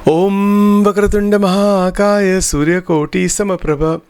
Om Vakratunda Mahakaya Suryakoti Samaprabha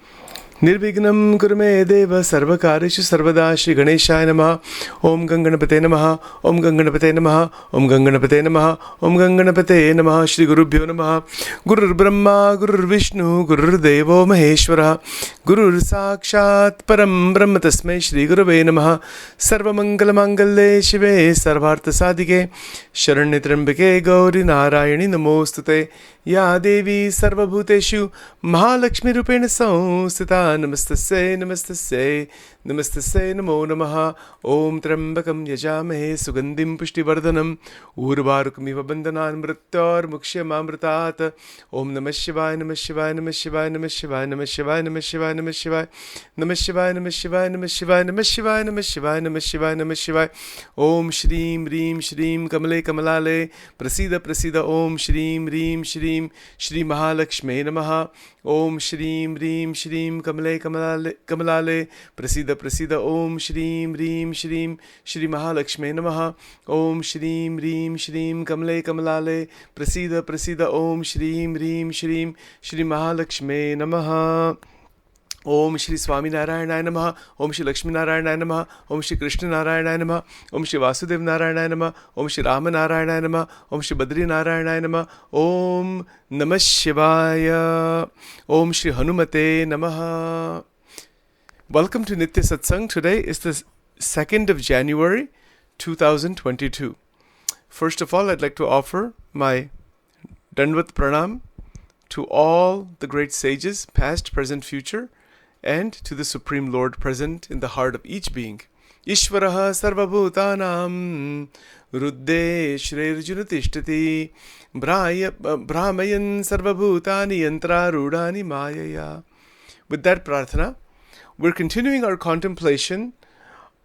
Nirvignam Kurume Deva Sarvakarishu Sarvada Shri Ganeshaya Namaha Om Ganganapate Namaha Om Ganganapate Namaha Om Ganganapate Namaha Om Ganganapate Namaha Shri Gurubhyo Namaha Gurur Brahma Gurur Vishnu Gurur Devo Maheshwara Gurur Sakshat Param Brahma Tasmai Shri Gurave Namaha Sarva Mangala Mangalle Shive Sarvartha Sadike Sharanyatrambike Gauri Narayani Namostute Ya Devi Sarvabhuteshu Mahalakshmi Rupena Samsthita Namastasya Namastasya Namastasya Namo Namaha Om Trambakam Yajamahe Sugandhim Pushtivardhanam Urvarukamiva Bandhanan Mrityor Mukshyamamritat Om Namah Shivaya Namah Shivaya Namah Shivaya Namah Shivaya Namah Shivaya Namah Shivaya Namah Shivaya Namah Shivaya Namah Shivaya Namah Shivaya Namah Shivaya Namah Shivaya Namah Shivaya Namah Shivaya Om Shreem Reem Shreem Kamale Kamalale Prasida Prasida Om Shreem Reem Shreem Shri Mahalakshmi Namaha Om Shreem Reem Shreem Kamale Kamalale Prasida Prasida Om Shreem Reem Shreem Shri Mahalakshmi Namaha Om Shreem Reem Shreem Kamale Kamalale Prasida Prasida Om Shreem Reem Shreem Shri Mahalakshmi Namaha Om Shri Swami Narayana Namaha Om Shri Lakshmi Narayana Namaha Om Shri Krishna Narayana Namaha Om Shri Vasudev Narayana Namaha Om Shri Rama Narayana Namaha Om Shri Badri Narayana Namaha Om Namah Shivaya Om Shri Hanumate Namaha. Welcome to Nitya Satsang. Today is the 2nd of January 2022. First of all, I'd like to offer my Dandavat Pranam to all the great sages, past, present, future, and to the Supreme Lord present in the heart of each being. Ishvaraha sarvabhutanam rudde shrirjuna tishtati brahmayan sarvabhutani yantra rudani mayaya. With that prarthana, we're continuing our contemplation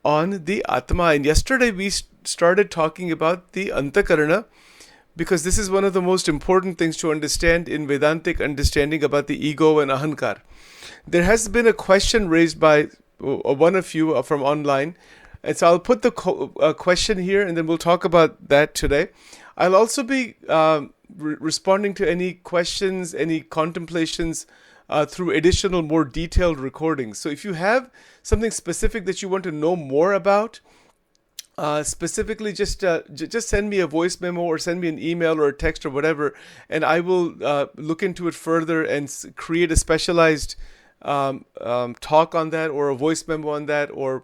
on the Atma. And yesterday we started talking about the Antakarana, because this is one of the most important things to understand in Vedantic understanding about the ego and Ahankar. There has been a question raised by one of you from online, and so I'll put the question here and then we'll talk about that today. I'll also be responding to any questions, any contemplations through additional, more detailed recordings. So if you have something specific that you want to know more about, specifically just send me a voice memo or send me an email or a text or whatever, and I will look into it further and create a specialized talk on that, or a voice memo on that, or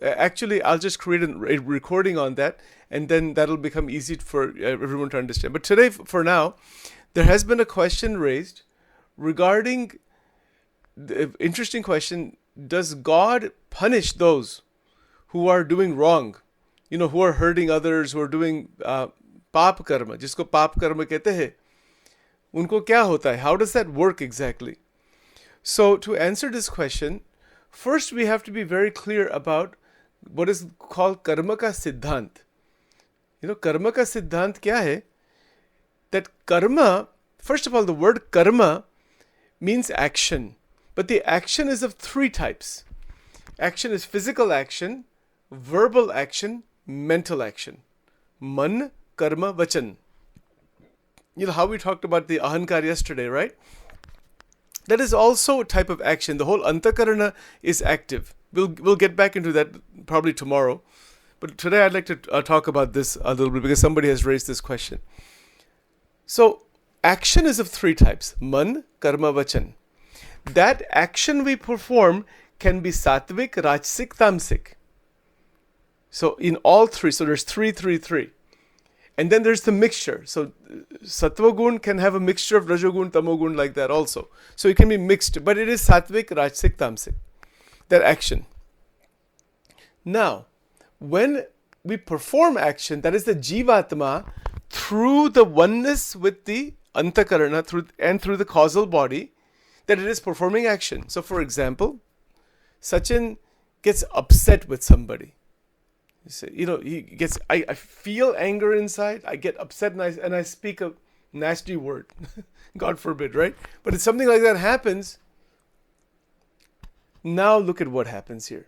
actually I'll just create a recording on that, and then that'll become easy for everyone to understand. But today, for now, there has been a question raised regarding the interesting question: does God punish those who are doing wrong, who are hurting others, who are doing paap karma, jisko paap karma kehte hai, unko kya hota hai? How does that work exactly? So to answer this question, first we have to be very clear about what is called karma ka siddhant. Karma ka siddhant kya hai? That karma, first of all, the word karma means action, but the action is of three types. Action is physical action, verbal action, mental action. Man, karma, vachan. How we talked about the ahankar yesterday, right? That is also a type of action. The whole antakarana is active. We'll get back into that probably tomorrow. But today I'd like to talk about this a little bit because somebody has raised this question. So action is of three types. Man, karma, vachan. That action we perform can be sattvic, rajasic, tamasic. So in all three, so there's three. And then there's the mixture. So sattva gun can have a mixture of rajogun, tamogun, like that also. So it can be mixed, but it is sattvic, rajasic, tamasic, that action. Now, when we perform action, that is the jivatma, through the oneness with the antakarana, through the causal body, that it is performing action. So for example, Sachin gets upset with somebody. He gets, I feel anger inside, I get upset and I speak a nasty word. God forbid, right? But if something like that happens, now look at what happens here.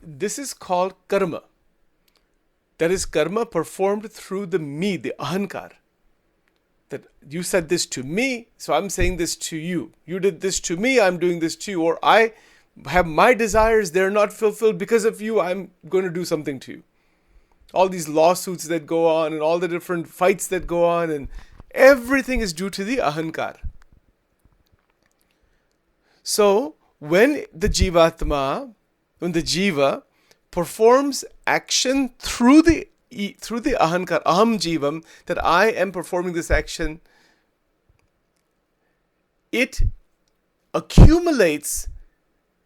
This is called karma. That is karma performed through the me, the ahankar. That you said this to me, so I'm saying this to you. You did this to me, I'm doing this to you. Or I have my desires, they're not fulfilled because of you, I'm going to do something to you. All these lawsuits that go on and all the different fights that go on, and everything is due to the ahankar. So when the jiva performs action through the ahankar, aham jivam, that I am performing this action, it accumulates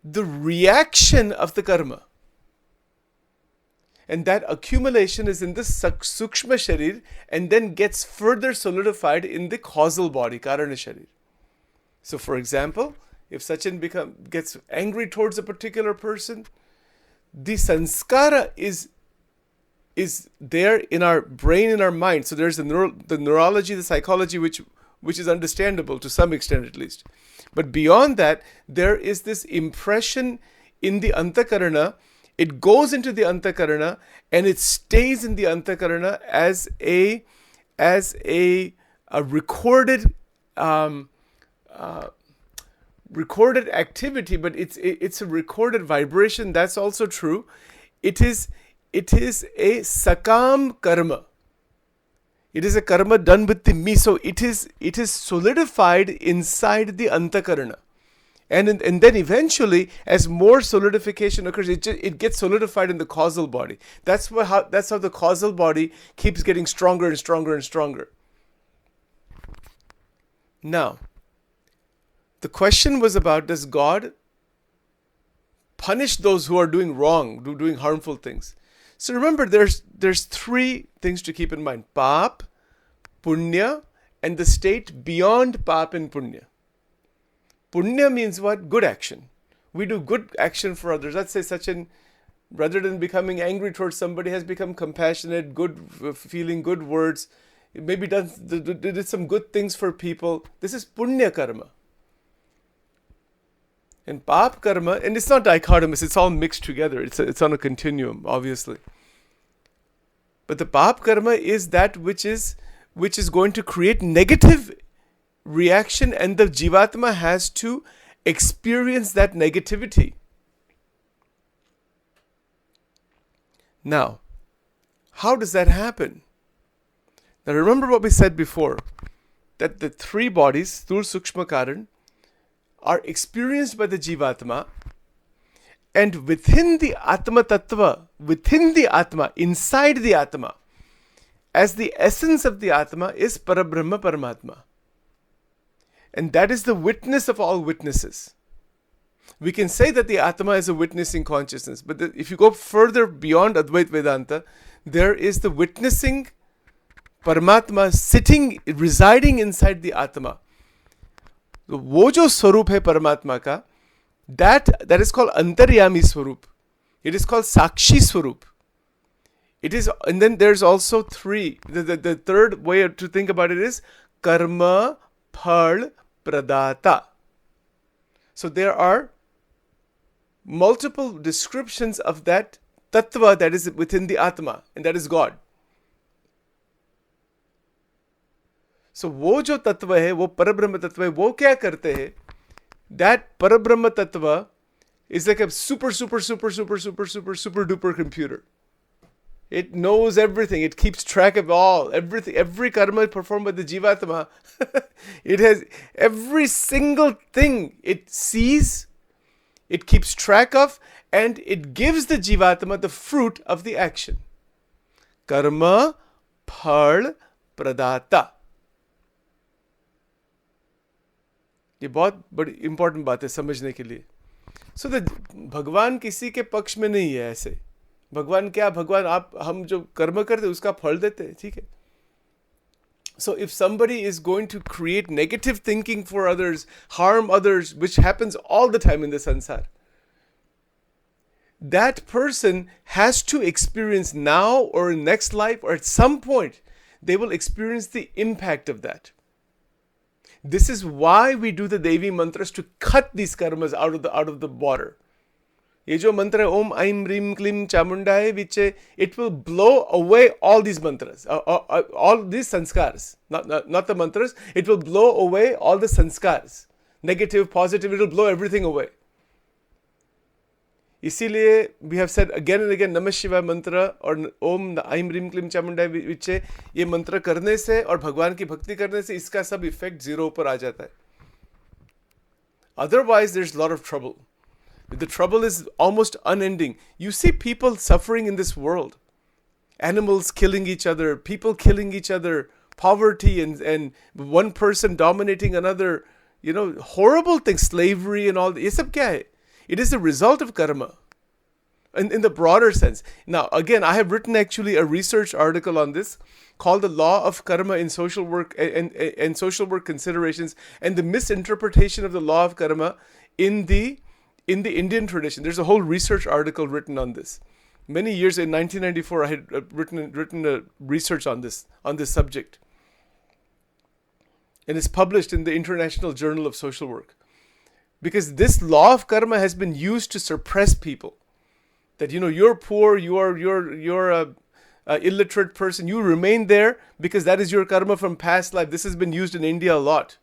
the reaction of the karma. And that accumulation is in the sukshma sharir and then gets further solidified in the causal body, karana sharir. So for example, if Sachin gets angry towards a particular person, the sanskara is there in our brain, in our mind. So there's the neurology, the psychology, which is understandable to some extent at least. But beyond that, there is this impression in the antakarana. It goes into the antakarana and it stays in the antakarana as a recorded recorded activity, but it's a recorded vibration. That's also true. It is a sakam karma. It is a karma done with the me. So it is solidified inside the antakarana. And then eventually, as more solidification occurs, it gets solidified in the causal body. That's how the causal body keeps getting stronger and stronger and stronger. Now, the question was about, does God punish those who are doing wrong, doing harmful things? So remember, there's three things to keep in mind: pap, punya, and the state beyond pap and punya. Punya means what? Good action. We do good action for others. Let's say Sachin, rather than becoming angry towards somebody, has become compassionate, good feeling, good words. Maybe did some good things for people. This is punya karma. And pap karma, and it's not dichotomous, it's all mixed together. It's on a continuum, obviously. But the pap karma is that which is going to create negative reaction, and the jivatma has to experience that negativity. Now, how does that happen? Now remember what we said before, that the three bodies, Sthula, Sukshma, Karan, are experienced by the jivatma, and within the atma tattva, within the atma, inside the atma, as the essence of the atma is Parabrahma Paramatma. And that is the witness of all witnesses. We can say that the Atma is a witnessing consciousness, but if you go further beyond Advaita Vedanta, there is the witnessing Paramatma residing inside the Atma. वो जो स्वरूप है परमात्मा का, that is called Antaryami Swarup. It is called Sakshi Swarup. It is, and then there's also three. The third way to think about it is Karma Phal Pradata. So there are multiple descriptions of that tattva that is within the Atma, and that is God. So वो जो तत्व है, वो परब्रह्म तत्व है, वो क्या करते हैं? That परब्रह्म तत्व is like a super duper computer. It knows everything. It keeps track of everything. Every karma performed by the jivatma, it has every single thing it sees, it keeps track of, and it gives the jivatma the fruit of the action. Karma phal pradata. ये बहुत बड़ी important बात है समझने के लिए. सो भगवान किसी के पक्ष में नहीं है. ऐसे भगवान क्या, भगवान हम जो कर्म करते उसका फल देते हैं, ठीक है. So if somebody is going to create negative thinking for others, harm others, which happens all the time in the sansar, that person has to experience now or in next life, or at some point they will experience the impact of that. This is why we do the Devi mantras, to cut these karmas out of the water. ये जो मंत्र है ओम ऐं ह्रीं क्लीं चामुंडाय विच it will blow away all these mantras, all these sanskars, not the mantras. It will blow away all the sanskars, negative, positive. It will blow everything away. इसीलिए we have said again and again नमः शिवाय मंत्र और ओम ऐं ह्रीं क्लीं चामुंडाय विच ये मंत्र करने से और भगवान की भक्ति करने से इसका सब इफेक्ट जीरो पर आ जाता है. Otherwise, there's a lot of trouble. The trouble is almost unending. You see people suffering in this world. Animals killing each other, people killing each other, poverty and one person dominating another, horrible things, slavery and all. ये सब क्या है? It is the result of karma. In the broader sense. Now, again, I have written actually a research article on this called The Law of Karma in Social Work and Social Work Considerations and the Misinterpretation of the Law of Karma in the Indian tradition. There's a whole research article written on this. Many years in 1994, I had written a research on this subject. And it's published in the International Journal of Social Work. Because this law of karma has been used to suppress people. That you're poor, you're a illiterate person, you remain there because that is your karma from past life. This has been used in India a lot.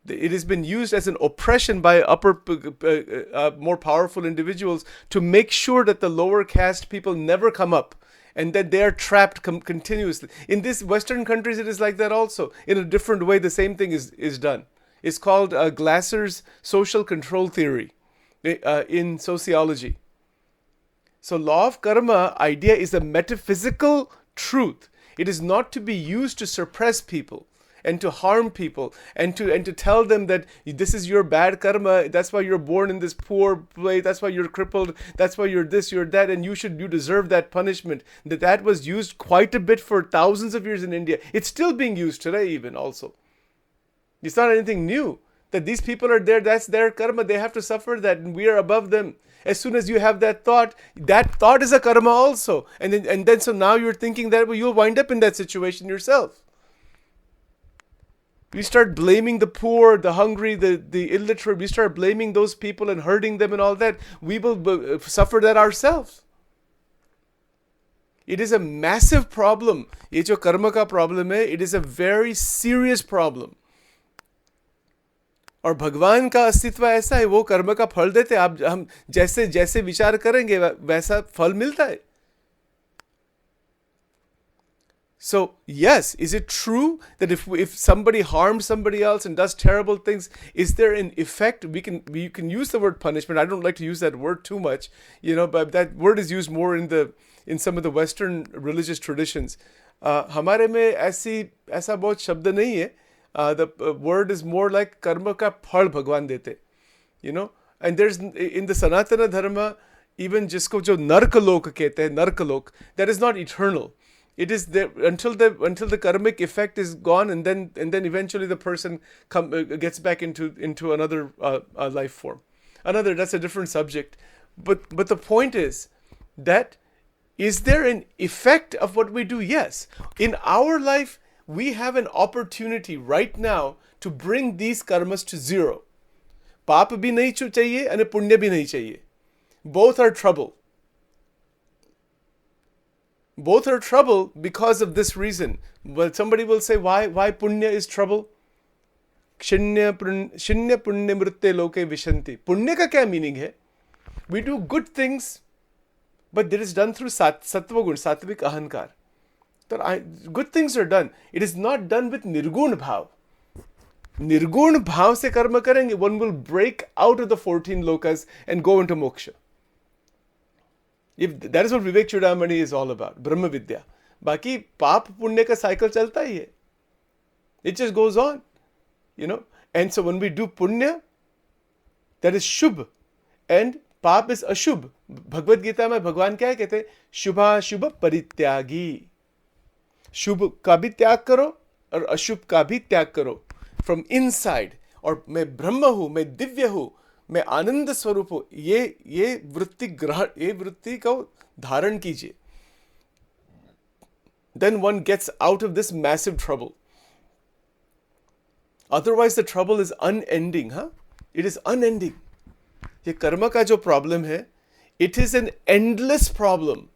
It has been used as an oppression by more powerful individuals to make sure that the lower caste people never come up and that they are trapped continuously. In these Western countries, it is like that also. In a different way, the same thing is done. It's called Glasser's social control theory in sociology. So law of karma idea is a metaphysical truth. It is not to be used to suppress people and to harm people and to tell them that this is your bad karma, that's why you're born in this poor place, that's why you're crippled, that's why you're this, you're that, and you deserve that punishment. That was used quite a bit for thousands of years in India. It's still being used today even also. It's not anything new. That these people are there, that's their karma, they have to suffer that, and we are above them. As soon as you have that thought is a karma also. And then so now you're thinking that you'll wind up in that situation yourself. We start blaming the poor, the hungry, the illiterate. We start blaming those people and hurting them and all that. We will suffer that ourselves. It is a massive problem. ये जो कर्म का problem है, it is a very serious problem. और भगवान का अस्तित्व ऐसा है, वो कर्म का फल देते, आप हम जैसे जैसे विचार करेंगे वैसा फल मिलता है. So yes, is it true that if somebody harms somebody else and does terrible things, is there an effect? We can use the word punishment. I don't like to use that word too much, but that word is used more in some of the Western religious traditions. हमारे में ऐसा बहुत शब्द नहीं है. The word is more like karma ka phal bhagwan dete, and there's in the Sanatana Dharma, even jisko jo narkalok kehte hai, narkalok, that is not eternal. It is there until the karmic effect is gone, and then eventually the person gets back into another life form. That's a different subject. But the point is that is there an effect of what we do? Yes. In our life, we have an opportunity right now to bring these karmas to zero. Paap bhi nahi chahiye and punya bhi nahi chahiye. Both are trouble. Both are trouble because of this reason. Well, somebody will say, why punya is trouble? Shinya punya mritte loke vishanti. Punya ka kya meaning hai? We do good things, but it is done through sattva gun, sattvic ahankar. Good things are done. It is not done with nirgun bhav. Nirgun bhav se karma karenge, one will break out of the 14 lokas and go into moksha. That is what Vivek Chudamani is all about, Brahma Vidya. Baki paap punya ka cycle chalta hi hai. It just goes on, And so when we do punya, that is shubh, and paap is ashubh. Bhagavad Gita mein Bhagwan kya kehte? Shubha shubha parityagi. शुभ का भी त्याग करो और अशुभ का भी त्याग करो फ्रॉम इनसाइड. और मैं ब्रह्म हूं, मैं दिव्य हूं, मैं आनंद स्वरूप हूं. ये वृत्ति को धारण कीजिए. Then one gets out of this massive trouble. Otherwise the trouble is unending, It is unending. ये कर्म का जो प्रॉब्लम है, it is an endless problem.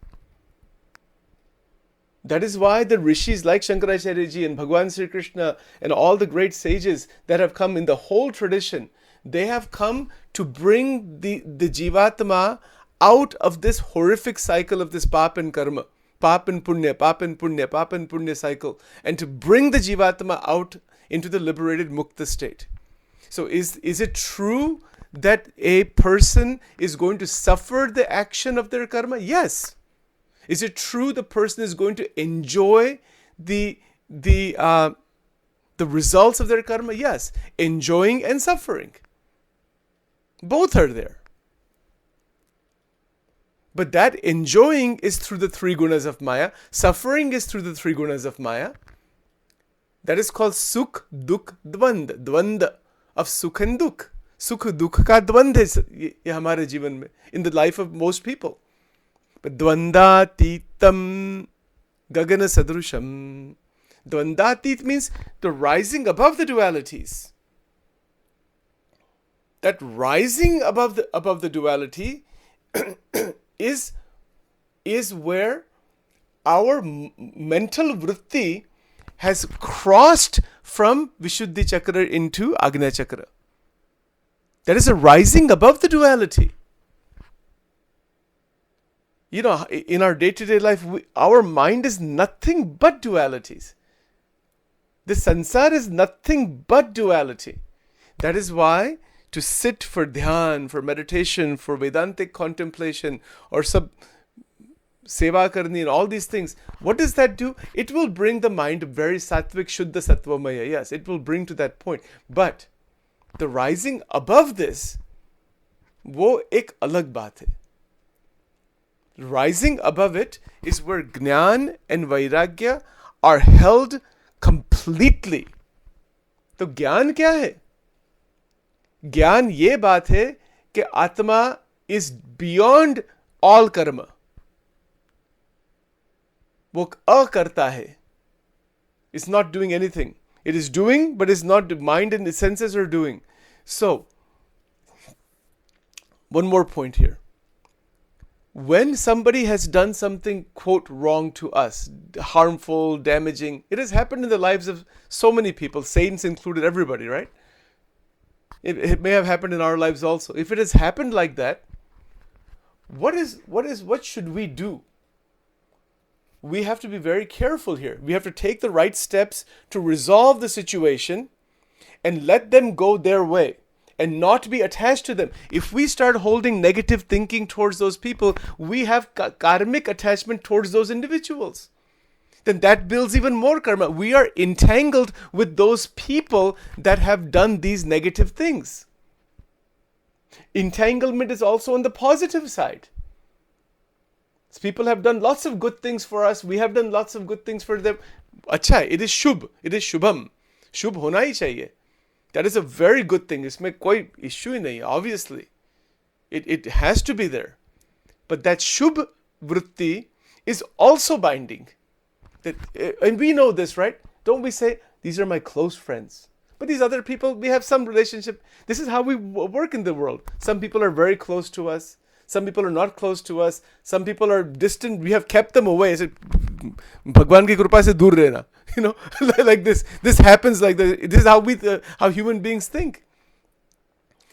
That is why the rishis like Shankaracharya ji and Bhagwan Sri Krishna and all the great sages that have come in the whole tradition, they have come to bring the Jivatma out of this horrific cycle of this pap and karma, pap and punya, pap and punya, pap and punya cycle, and to bring the Jivatma out into the liberated mukta state. So is it true that a person is going to suffer the action of their karma? Yes. Is it true the person is going to enjoy the results of their karma? Yes. Enjoying and suffering. Both are there. But that enjoying is through the three gunas of Maya. Suffering is through the three gunas of Maya. That is called Sukh, Dukh, Dvand. Dvand of Sukh and Dukh. Sukh, Dukh ka Dvand hai hamare जीवन में, in the life of most people. But Dvandatitam Gagana Sadrusham. Dvandatit means the rising above the dualities. That rising above the duality is where our mental vritti has crossed from Vishuddhi Chakra into Agnya Chakra. That is a rising above the duality. You know, in our day-to-day life, our mind is nothing but dualities. The sansar is nothing but duality. That is why to sit for dhyan, for meditation, for Vedantic contemplation, or seva karni and all these things, what does that do? It will bring the mind very sattvic, shuddha, sattvamaya. Yes, it will bring to that point. But the rising above this, wo ek alag baat hai. Rising above it is where Jnana and Vairagya are held completely. तो ज्ञान क्या है? ज्ञान ये बात है कि आत्मा is beyond all karma. वो अकर्ता है. It's not doing anything. It is doing, but it's not. The mind and the senses are doing. So, one more point here. When somebody has done something, quote, wrong to us, harmful, damaging, it has happened in the lives of so many people, saints included, everybody, right? It may have happened in our lives also. If it has happened like that, what should we do? We have to be very careful here. We have to take the right steps to resolve the situation and let them go their way and not be attached to them. If we start holding negative thinking towards those people, we have karmic attachment towards those individuals. Then that builds even more karma. We are entangled with those people that have done these negative things. Entanglement is also on the positive side. People have done lots of good things for us. We have done lots of good things for them. Acha, it is shubh. It is shubham. Shubh hona hi chahiye. That is a very good thing. Isme koi issue hi nahi, obviously. It has to be there. But that shubh vritti is also binding. And we know this, right? Don't we say, these are my close friends. But these other people, we have some relationship. This is how we work in the world. Some people are very close to us. Some people are not close to us. Some people are distant. We have kept them away. I said, Bhagwan ki krupa se dur rehna. You know, like this. This happens like this. This is how human beings think.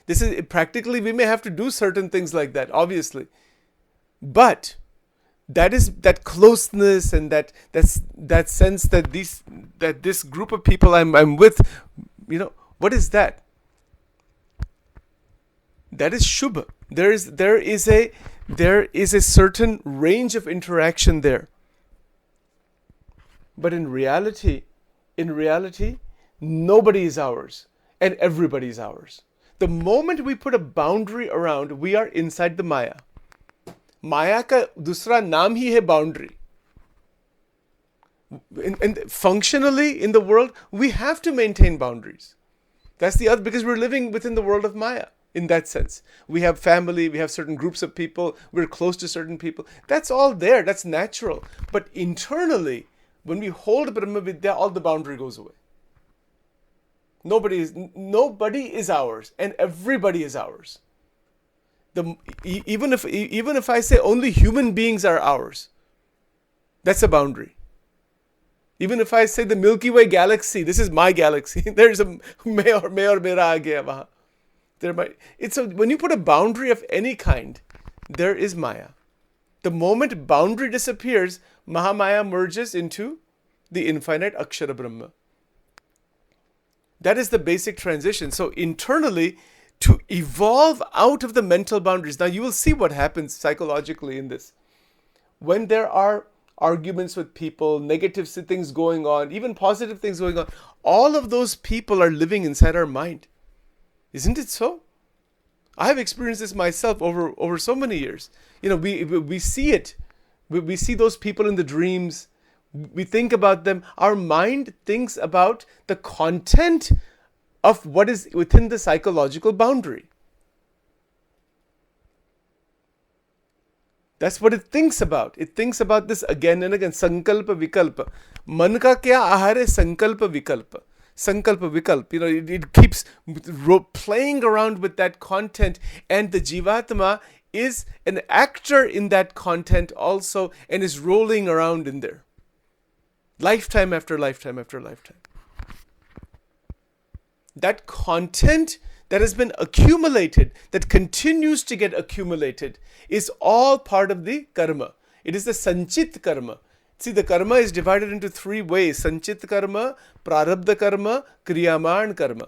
This is practically, we may have to do certain things like that, obviously. But that closeness and that sense that this group of people I'm with, you know, what is that? That is shubha. There is a certain range of interaction there. But in reality, nobody is ours and everybody is ours. The moment we put a boundary around, we are inside the Maya. Maya ka dusra naam hi hai boundary. And functionally in the world, we have to maintain boundaries. That's the other, because we're living within the world of Maya. In that sense, we have family, we have certain groups of people, we're close to certain people. That's all there, that's natural. But internally, when we hold Brahma Vidya, all the boundary goes away. Nobody is ours, and everybody is ours. Even if I say only human beings are ours, that's a boundary. Even if I say the Milky Way galaxy, this is my galaxy, there's a may or mera aa gaya wahan. When you put a boundary of any kind, there is Maya. The moment boundary disappears, Mahamaya merges into the infinite Akshara Brahma. That is the basic transition. So internally, to evolve out of the mental boundaries. Now you will see what happens psychologically in this. When there are arguments with people, negative things going on, even positive things going on, all of those people are living inside our mind. Isn't it so? I have experienced this myself over so many years. We see it. We see those people in the dreams. We think about them. Our mind thinks about the content of what is within the psychological boundary. That's what it thinks about. It thinks about this again and again. Sankalpa vikalpa. Man ka kya ahar hai? Sankalpa vikalpa. Sankalpa vikalp. It keeps playing around with that content, and the Jivatma is an actor in that content also, and is rolling around in there. Lifetime after lifetime after lifetime. That content that has been accumulated, that continues to get accumulated, is all part of the karma. It is the sanchit karma. See, the karma is divided into three ways: sanchit karma, prarabdha karma, kriyaman karma.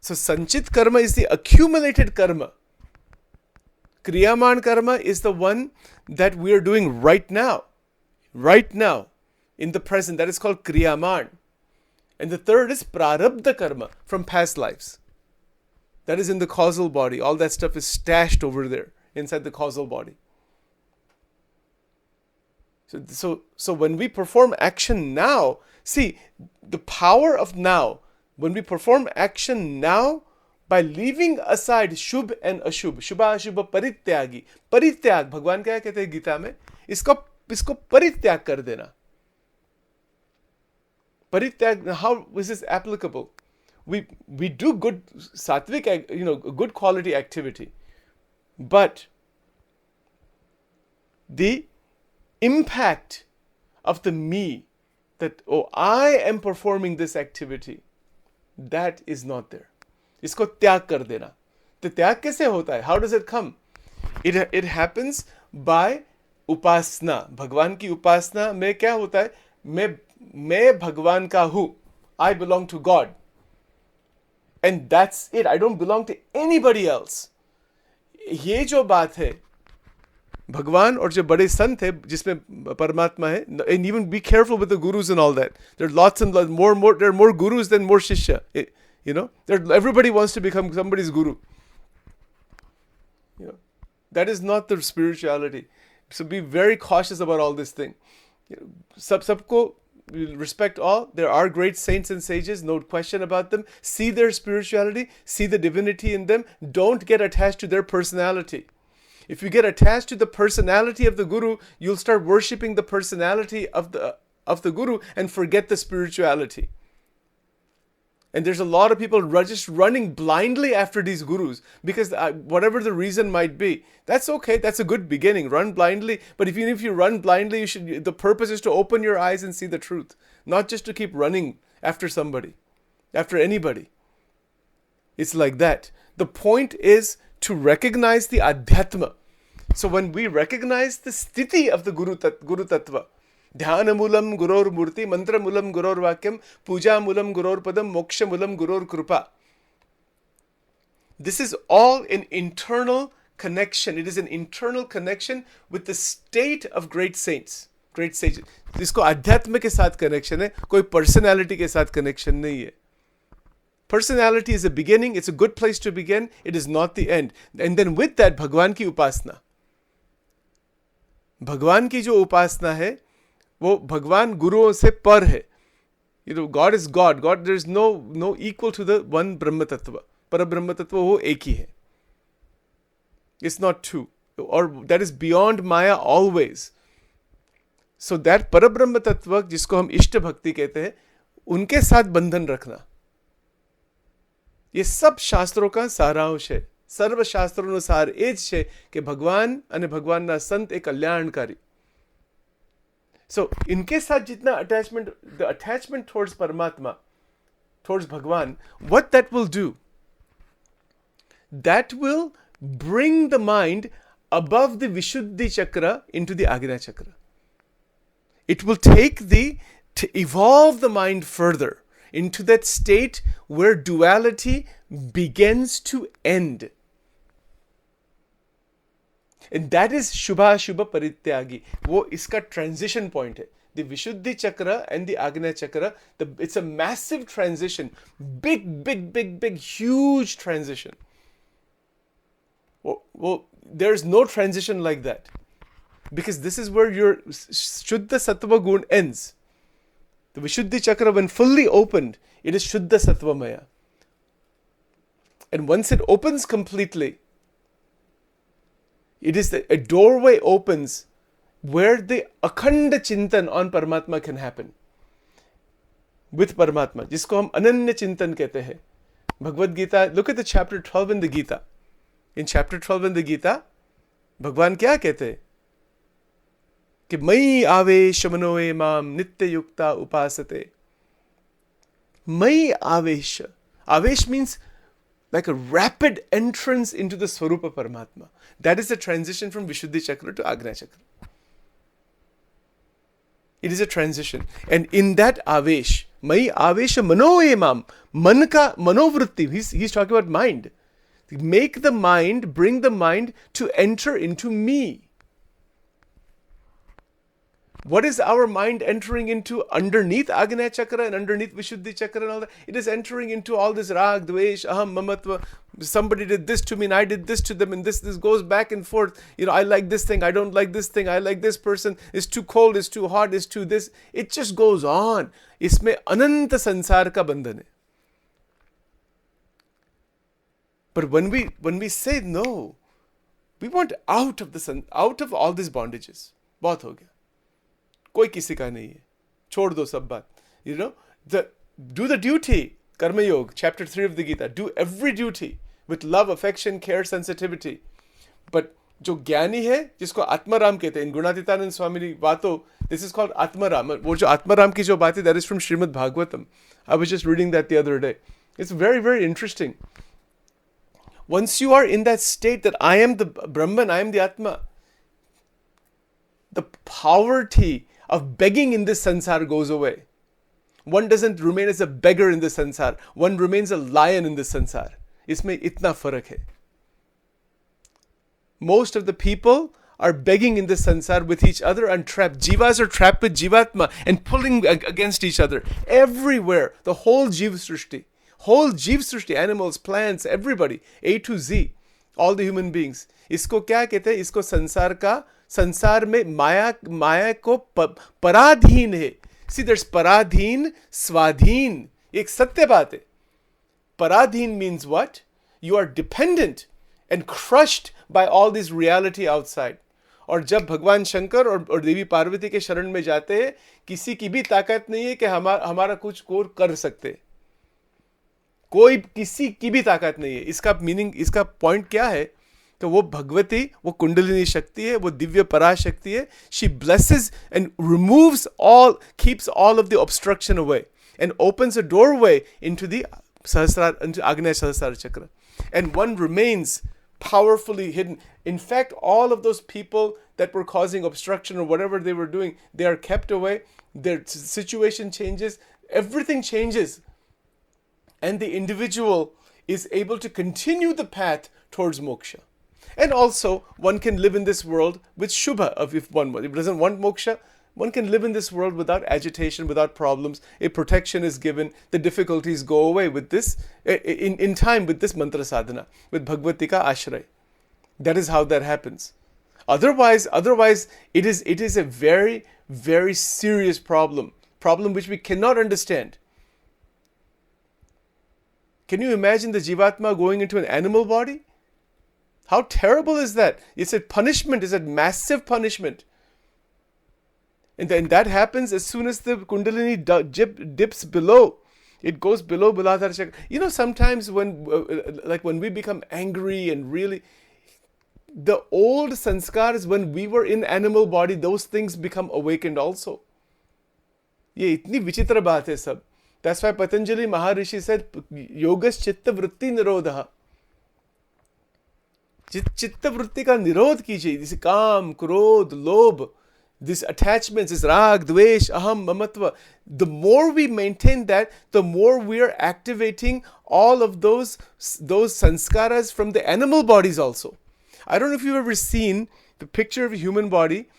So sanchit karma is the accumulated karma. Kriyaman karma is the one that we are doing right now, in the present. That is called kriyaman. And the third is prarabdha karma, from past lives. That is in the causal body. All that stuff is stashed over there inside the causal body. So when we perform action now, see, the power of now, when we perform action now, by leaving aside shubh and ashubh, shubha ashubha parityagi. Parityag, भगवान क्या कहते हैं गीता में? इसको परित्याग कर देना. Parityag, how is this applicable? We do good sattvic, good quality activity, but the impact of the me, that I am performing this activity, that is not there. इसको त्याग कर देना. तो त्याग कैसे होता है? How does it come? It happens by upasana. भगवान की उपासना में क्या होता है? मैं भगवान का हूं. I belong to God. And that's it. I don't belong to anybody else. ये जो बात है, भगवान और जो बड़े संत है जिसमें परमात्मा है, and even be careful with the gurus and all that. There are lots and lots more. There are more gurus than more shishya. Everybody wants to become somebody's guru. That is not the spirituality. So be very cautious about all this thing. Sabko respect all. There are great saints and sages, no question about them. See their spirituality, see the divinity in them. Don't get attached to their personality. If you get attached to the personality of the guru, you'll start worshipping the personality of the guru and forget the spirituality. And there's a lot of people just running blindly after these gurus because whatever the reason might be, that's okay. That's a good beginning. Run blindly. But even if you run blindly, the purpose is to open your eyes and see the truth, not just to keep running after somebody, after anybody. It's like that. The point is to recognize the adhyatma. So when we recognize the sthiti of the Guru Tattva, Dhyanamulam Guror Murti, Mantramulam Guror Vakyam, Pujamulam Guror Padam, Mokshamulam Guror Krupa. This is all an internal connection. It is an internal connection with the state of great saints, great sages. इसको अध्यात्म के साथ connection है, कोई personality के साथ connection नहीं है. Personality is a beginning. It's a good place to begin. It is not the end. And then with that, भगवान की उपासना. भगवान की जो उपासना है, वो भगवान गुरुओं से पर है. God is God. There is no equal to the one Brahma Tattva. पर ब्रह्म तत्व वो एक ही है. It's not two. Or that is beyond Maya always. So that पर ब्रह्म तत्व जिसको हम इष्ट भक्ति कहते हैं, उनके साथ बंधन रखना. ये सब शास्त्रों का सारांश है. સર્વશાસ્ત્રોનો સાર એ જ છે કે ભગવાન અને ભગવાનના સંત એ કલ્યાણકારી. So, इनके साथ जितना attachment, the attachment towards Paramatma, towards Bhagwan, what that will do, that will bring the mind above the Vishuddhi Chakra into the Agnya Chakra. It will to evolve the mind further into that state where duality begins to end. And that is Shubha Shubha Parityagi. वो इसका transition point है. The Vishuddhi Chakra and the Agnya Chakra, it's a massive transition. Big, huge transition. Well, there's no transition like that. Because this is where your Shuddha Sattva Gun ends. The Vishuddhi Chakra, when fully opened, it is Shuddha Sattva Maya. And once it opens completely, it is a doorway opens where the akhanda chintan on Paramatma can happen. With Paramatma, जिसको हम अनन्य चिंतन कहते हैं. Bhagavad Gita, look at the chapter 12 in the Gita. In chapter 12 in the Gita, भगवान क्या कहते हैं? कि मयि आवेश मनोए माम नित्य युक्ता उपासते. Maya Avesha. Avesh means like a rapid entrance into the Swarupa Paramatma. That is the transition from Vishuddhi Chakra to Agnya Chakra. It is a transition. And in that Avesh, Maya Avesha Manoemam, Man ka manovritti, he's talking about mind. Make the mind, bring the mind to enter into me. What is our mind entering into underneath Agnya Chakra and underneath Vishuddhi Chakra and all that? It is entering into all this rag, dvesh, aham, mamatva. Somebody did this to me and I did this to them, and this goes back and forth. I like this thing, I don't like this thing, I like this person, it's too cold, it's too hot, it's too this. It just goes on. Isme ananta sansar ka bandhan hai. But when we say no, we want out of all these bondages. Bahut ho gaya. कोई किसी का नहीं है, छोड़ दो सब बात. Do the duty, Karma Yoga, chapter 3 of the Gita. Do every duty with love, affection, care, sensitivity. But जो ज्ञानी है, जिसको आत्माराम कहते हैं, इन गुणातीतानंद स्वामी बातों, this is called आत्माराम. वो जो आत्माराम की जो बात है, that is from Srimad Bhagavatam. I was just reading that the other day. It's very, very interesting. Once you are in that state that I am the Brahman, I am the Atma, the poverty of begging in this sansar goes away. One doesn't remain as a beggar in this sansar. One remains a lion in this sansar. Isme itna farak hai. Most of the people are begging in this sansar with each other and trapped. Jivas are trapped with Jivatma and pulling against each other. Everywhere. The whole Jiva Srishti. Animals, plants, everybody. A to Z. All the human beings. Isko kya kehte hai? Isko sansar ka संसार में माया को पराधीन है. See, there's पराधीन, स्वाधीन. एक सत्य बात है. Paradhin means what? You are dependent and crushed by all this reality outside. और जब भगवान शंकर और देवी पार्वती के शरण में जाते हैं, किसी की भी ताकत नहीं है कि हमारा कुछ और कर सकते. कोई किसी की भी ताकत नहीं है. इसका मीनिंग, इसका पॉइंट क्या है? तो वो भगवती, वो कुंडलिनी शक्ति है, वो दिव्य पराशक्ति है. She blesses and removes all, keeps all of the obstruction away and opens a doorway into the into Agnya Sahasrara Chakra. And one remains powerfully hidden. In fact, all of those people that were causing obstruction or whatever they were doing, they are kept away. Their situation changes. Everything changes. And the individual is able to continue the path towards moksha. And also, one can live in this world with Shubha. If one doesn't want moksha, one can live in this world without agitation, without problems. A protection is given. The difficulties go away with this, in time with this mantra sadhana, with Bhagavati ka ashray. That is how that happens. Otherwise, it is a very, very serious problem which we cannot understand. Can you imagine the Jivatma going into an animal body? How terrible is that? It's a punishment. It's a massive punishment. And then that happens as soon as the Kundalini dips below. It goes below Buladhar Chakra. Sometimes when we become angry and really, the old sanskars, when we were in animal body, those things become awakened also. ये इतनी विचित्र बात है सब. That's why Patanjali Maharishi said, Yogas chitta vritti nirodha. चित्त वृत्ति का निरोध कीजिए. जैसे काम, क्रोध, लोभ, these attachments, this rag, dvesh, aham, mamatva. The more we maintain that, the more we are activating all of those sanskaras from the animal bodies also. I don't know if you've ever seen the picture of a human body.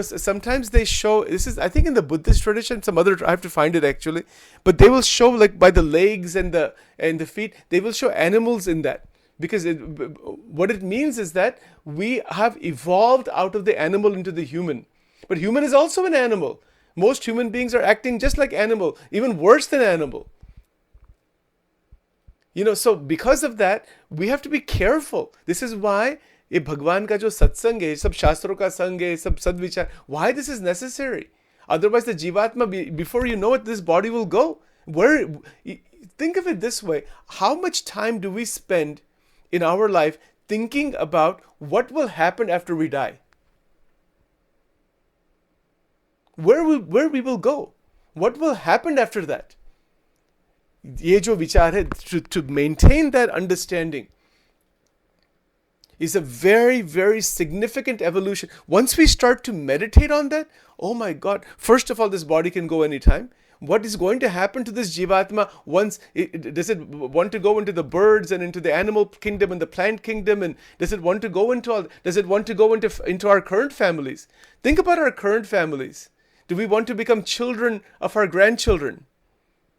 Sometimes they show, this is, I think, in the Buddhist tradition, I have to find it actually, but they will show, like, by the legs and the feet, they will show animals in that. Because what it means is that we have evolved out of the animal into the human. But human is also an animal. Most human beings are acting just like animal, even worse than animal. So because of that, we have to be careful. This is why ये भगवान का जो सत्संग है, सब शास्त्रों का संग है, सब सद्विचार, why this is necessary. Otherwise the jivatma, before you know it, this body will go. Think of it this way. How much time do we spend in our life thinking about what will happen after we die? Where we will go? What will happen after that? ये जो विचार है, to maintain that understanding is a very, very significant evolution. Once we start to meditate on that, oh my God, first of all, this body can go anytime. What is going to happen to this jivatma once? Does it want to go into the birds and into the animal kingdom and the plant kingdom? And does it want to go into our current families? Think about our current families. Do we want to become children of our grandchildren?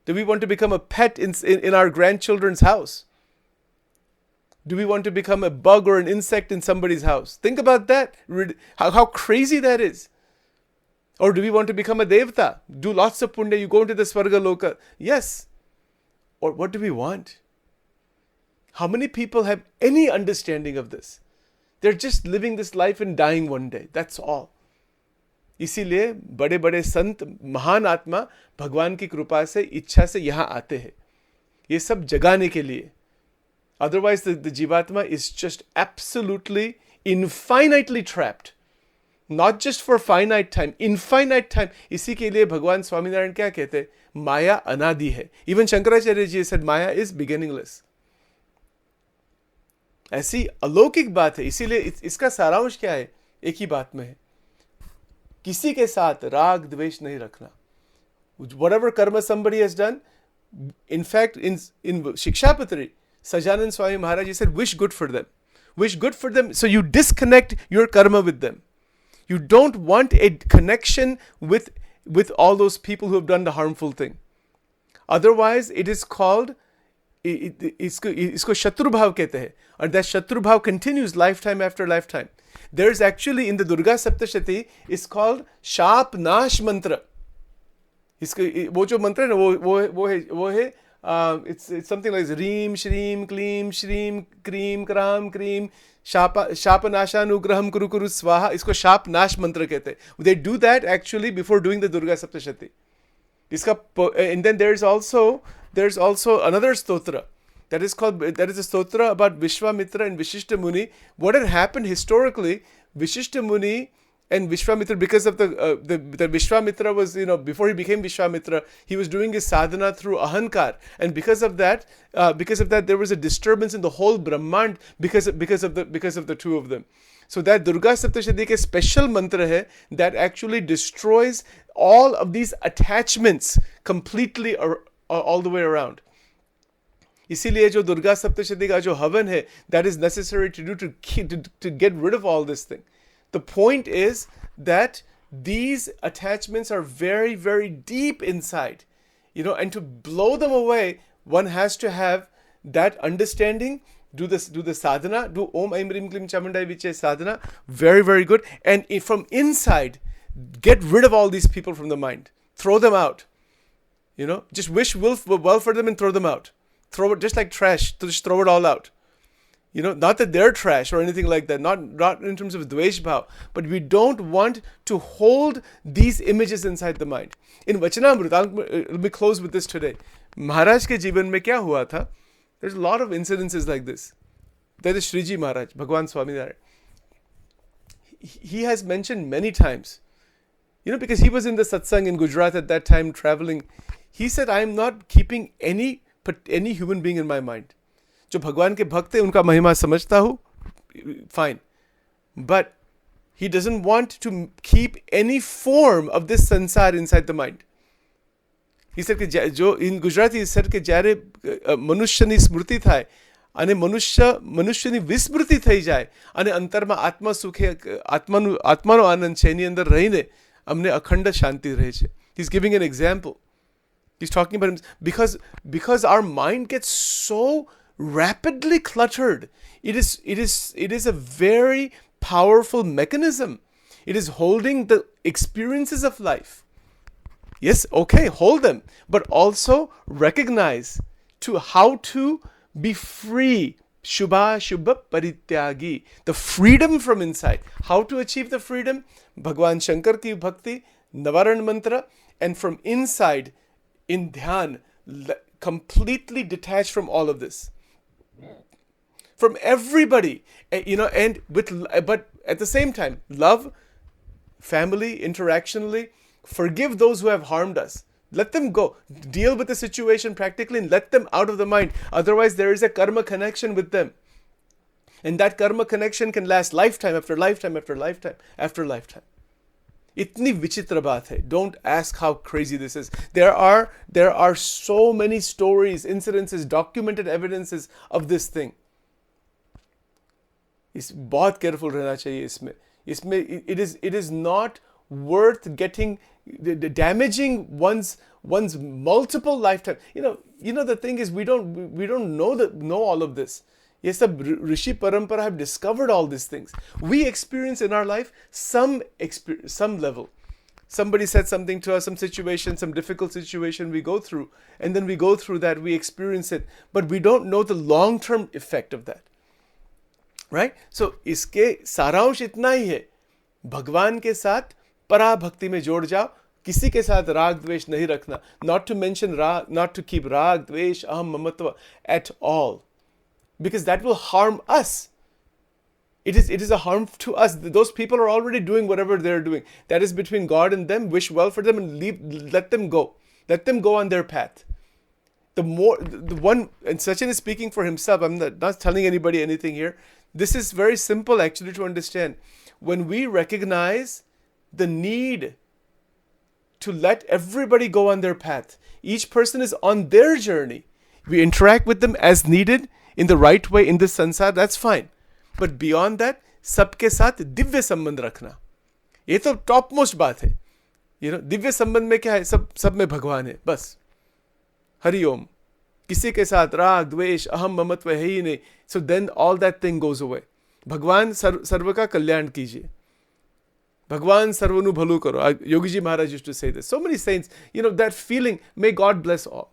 Do we want to become a pet in our grandchildren's house? Do we want to become a bug or an insect in somebody's house? Think about that. How crazy that is. Or do we want to become a devta? Do lots of punya, you go into the Svarga Loka. Yes. Or what do we want? How many people have any understanding of this? They're just living this life and dying one day. That's all. इसीलिए बड़े बड़े संत, महान आत्मा भगवान की कृपा से, इच्छा से यहाँ आते हैं. ये सब जगाने के लिए. Otherwise the jivatma is just absolutely infinitely trapped. Not just for finite time, infinite time. इसी के लिए भगवान स्वामीनारायण क्या कहते हैं? माया अनादि है. Even Shankaracharya ji said Maya is beginningless. ऐसी अलौकिक बात है. इसीलिए इसका सारांश क्या है? एक ही बात में है. किसी के साथ राग द्वेष नहीं रखना. Whatever karma somebody has done, in fact, in Shikshapatri, Sajanand Swami Maharaj, he said, wish good for them. Wish good for them. So you disconnect your karma with them. You don't want a connection with all those people who have done the harmful thing. Otherwise, it is called, इसको शत्रु भाव कहते हैं. And that शत्रु भाव continues lifetime after lifetime. There is actually in the Durga Saptashati, it's called Shap Nash Mantra. वो जो मंत्र है ना, वो है it's something like Reem Shreem Kleem Shreem Kreem Kram Kreem Shapanashanugraham Kuru Kuru Swaha. इसको शाप नाश मंत्र कहते हैं. They do that actually before doing the Durga Saptashati. And then there's also another stotra that is a stotra about Vishwamitra and Vishishta Muni. What had happened historically, Vishishta Muni and Vishwamitra, because of the Vishwamitra was, before he became Vishwamitra, he was doing his sadhana through ahankar, and because of that, there was a disturbance in the whole Brahmand because of the two of them. So that Durga Saptashati ke special mantra hai that actually destroys all of these attachments completely all the way around. इसीलिए जो दुर्गा सप्तशती का जो हवन है, that is necessary to do to get rid of all this thing. The point is that these attachments are very, very deep inside, and to blow them away, one has to have that understanding. Do the sadhana, do Om Aim Rim Klim Chamandai Viche sadhana, very, very good. And from inside, get rid of all these people from the mind. Throw them out. Just wish well for them and throw them out. Throw it just like trash, just throw it all out. Not that they're trash or anything like that, not in terms of dvesh bhav, but we don't want to hold these images inside the mind. In Vachanamrut, let me close with this today. Maharaj ke जीवन में क्या हुआ था? There's a lot of incidences like this. There is Shriji Maharaj, Bhagwan Swami Narayana. He has mentioned many times, because he was in the Satsang in Gujarat at that time traveling. He said, I am not keeping any human being in my mind. जो भगवान के भक्त है उनका महिमा समझता हूँ, fine. But he doesn't want to keep any form of this sansar inside the mind. He said કે જો in Gujarati he said કે જ્યારે મનુષ્યની સ્મૃતિ થાય અને મનુષ્યની વિસ્મૃતિ થઈ જાય અને અંતરમાં આત્મા સુખે આત્માનો આનંદ છે એની અંદર રહીને અમને અખંડ શાંતિ રહે છે. He's giving an example. He's talking about him because our mind gets so rapidly cluttered. It is a very powerful mechanism. It is holding the experiences of life. Yes, okay, hold them, but also recognize how to be free. Shubha Shubha Parityagi. The freedom from inside. How to achieve the freedom? Bhagwan Shankar ki bhakti, Navaran mantra, and from inside, in dhyan, completely detached from all of this. From everybody, but at the same time, love, family, interactionally, forgive those who have harmed us. Let them go. Deal with the situation practically and let them out of the mind. Otherwise, there is a karma connection with them. And that karma connection can last lifetime after lifetime after lifetime after lifetime. Itni vichitra baat hai. Don't ask how crazy this is. There are so many stories, incidences, documented evidences of this thing. बहुत careful रहना चाहिए इसमें. It is not worth getting damaging one's multiple lifetime. The thing is we don't know all of this. Yes, the Rishi Parampara have discovered all these things. We experience in our life some level. Somebody said something to us, some situation, some difficult situation we go through, and then we go through that, we experience it, but we don't know the long-term effect of that. Right? So, इसके सारांश इतना ही है. भगवान के साथ परा भक्ति में जोड़ जाओ. किसी के साथ राग द्वेष नहीं रखना. Not to mention rag, not to keep rag, dvesh, aham, mamatva at all. Because that will harm us. It is a harm to us. Those people are already doing whatever they're doing. That is between God and them. Wish well for them and let them go. Let them go on their path. The one, and Sachin is speaking for himself. I'm not telling anybody anything here. This is very simple actually to understand. When we recognize the need to let everybody go on their path, each person is on their journey. We interact with them as needed in the right way in this sansar, that's fine. But beyond that, सबके साथ दिव्य संबंध रखना. ये तो topmost बात है. दिव्य संबंध में क्या है? सब में भगवान है. बस. हरि ओम. किसी के साथ राग द्वेष अहम ममत्व है ही नहीं. So then all that thing goes away. भगवान सर्व का कल्याण कीजिए. भगवान सर्वनु भलु करो. Yogi Ji Maharaj used to say this. So many saints, that feeling, may God bless all.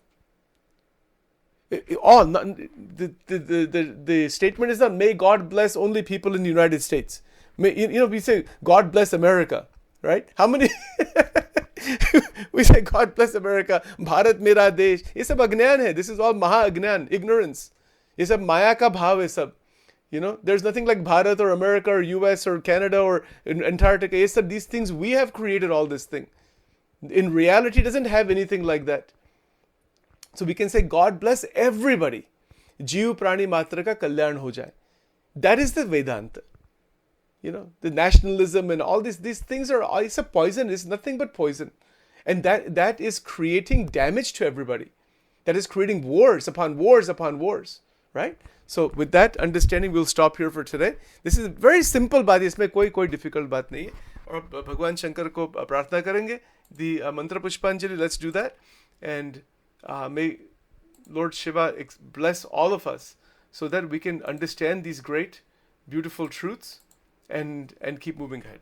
All, the statement is not may God bless only people in the United States. We say God bless America, right? How many we say God bless America, Bharat mera desh. ये सब अज्ञान है. This is all maha अज्ञान, ignorance. ये सब माया का भाव है सब. There's nothing like Bharat or America or US or Canada or Antarctica. Yes, sir, these things, we have created all this thing. In reality, it doesn't have anything like that. So we can say, God bless everybody. Jeev prani matra ka kalyan ho jaye. That is the Vedanta. The nationalism and all these things it's a poison. It's nothing but poison. And that is creating damage to everybody. That is creating wars upon wars upon wars. Right? So with that understanding, we'll stop here for today. This is very simple बात है. इसमें कोई difficult बात नहीं है. और भगवान शंकर को प्रार्थना करेंगे. The mantra pushpanjali, let's do that. And may Lord Shiva bless all of us so that we can understand these great, beautiful truths and keep moving ahead.